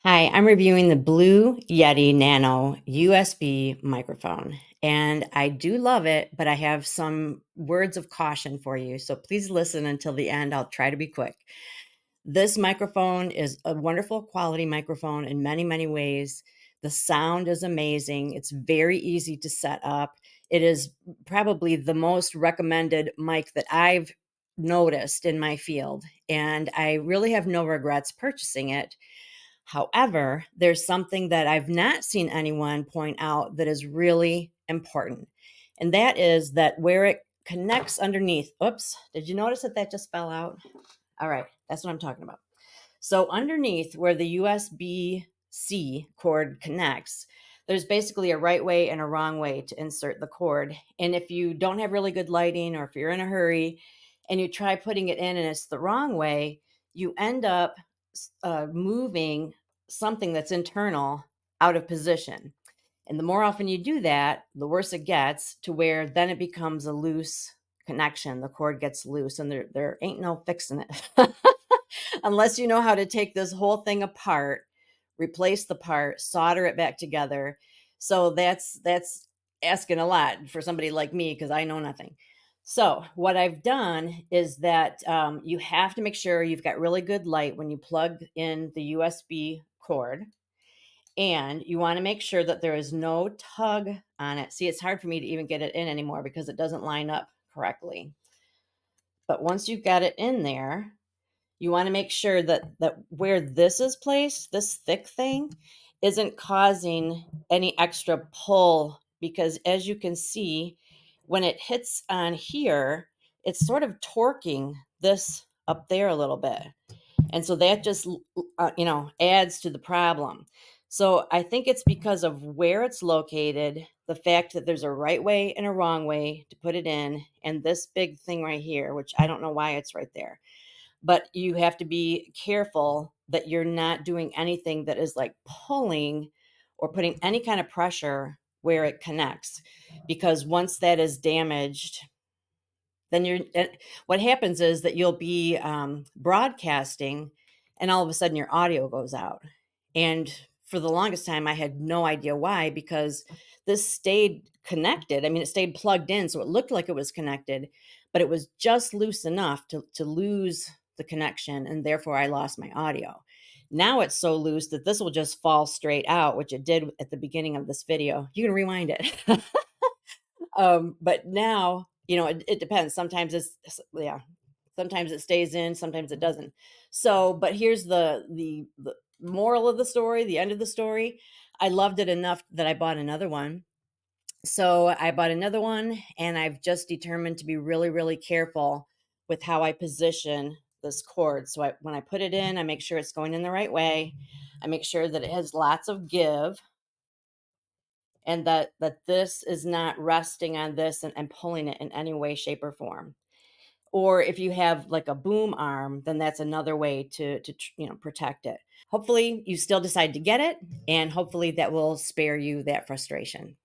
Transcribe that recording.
Hi, I'm reviewing the Blue Yeti Nano USB microphone, and I do love it, but I have some words of caution for you. So please listen until the end. I'll try to be quick. This microphone is a wonderful quality microphone in many, many ways. The sound is amazing. It's very easy to set up. It is probably the most recommended mic that I've noticed in my field, and I really have no regrets purchasing it. However, there's something that I've not seen anyone point out that is really important. And that is that where it connects underneath. Oops, did you notice that that just fell out? All right, that's what I'm talking about. So, underneath where the USB C cord connects, there's basically a right way and a wrong way to insert the cord. And if you don't have really good lighting or if you're in a hurry and you try putting it in and it's the wrong way, you end up moving something that's internal out of position. And the more often you do that, the worse it gets to where then it becomes a loose connection. The cord gets loose and there ain't no fixing it. Unless you know how to take this whole thing apart, replace the part, solder it back together. So that's asking a lot for somebody like me because I know nothing. So what I've done is that you have to make sure you've got really good light when you plug in the USB cord, and you want to make sure that there is no tug on it. See, it's hard for me to even get it in anymore because it doesn't line up correctly. But once you've got it in there, you want to make sure that where this is placed, this thick thing, isn't causing any extra pull, because as you can see, when it hits on here, it's sort of torquing this up there a little bit. And so that just adds to the problem. So I think it's because of where it's located, the fact that there's a right way and a wrong way to put it in, and this big thing right here, which I don't know why it's right there. But you have to be careful that you're not doing anything that is like pulling or putting any kind of pressure where it connects, because once that is damaged, then what happens is that you'll be broadcasting, and all of a sudden your audio goes out. And for the longest time I had no idea why, because this stayed connected. I mean, it stayed plugged in, so it looked like it was connected, but it was just loose enough to lose the connection, and therefore I lost my audio. Now it's so loose that this will just fall straight out, which it did at the beginning of this video. You can rewind it. But now, it depends. Sometimes yeah, sometimes it stays in, sometimes it doesn't. So, but here's the moral of the story, the end of the story. I loved it enough that I bought another one. So I bought another one, and I've just determined to be really, really careful with how I position this cord. So when I put it in, I make sure it's going in the right way. I make sure that it has lots of give, and that this is not resting on this and pulling it in any way, shape, or form. Or if you have like a boom arm, then that's another way to protect it. Hopefully you still decide to get it, and hopefully that will spare you that frustration.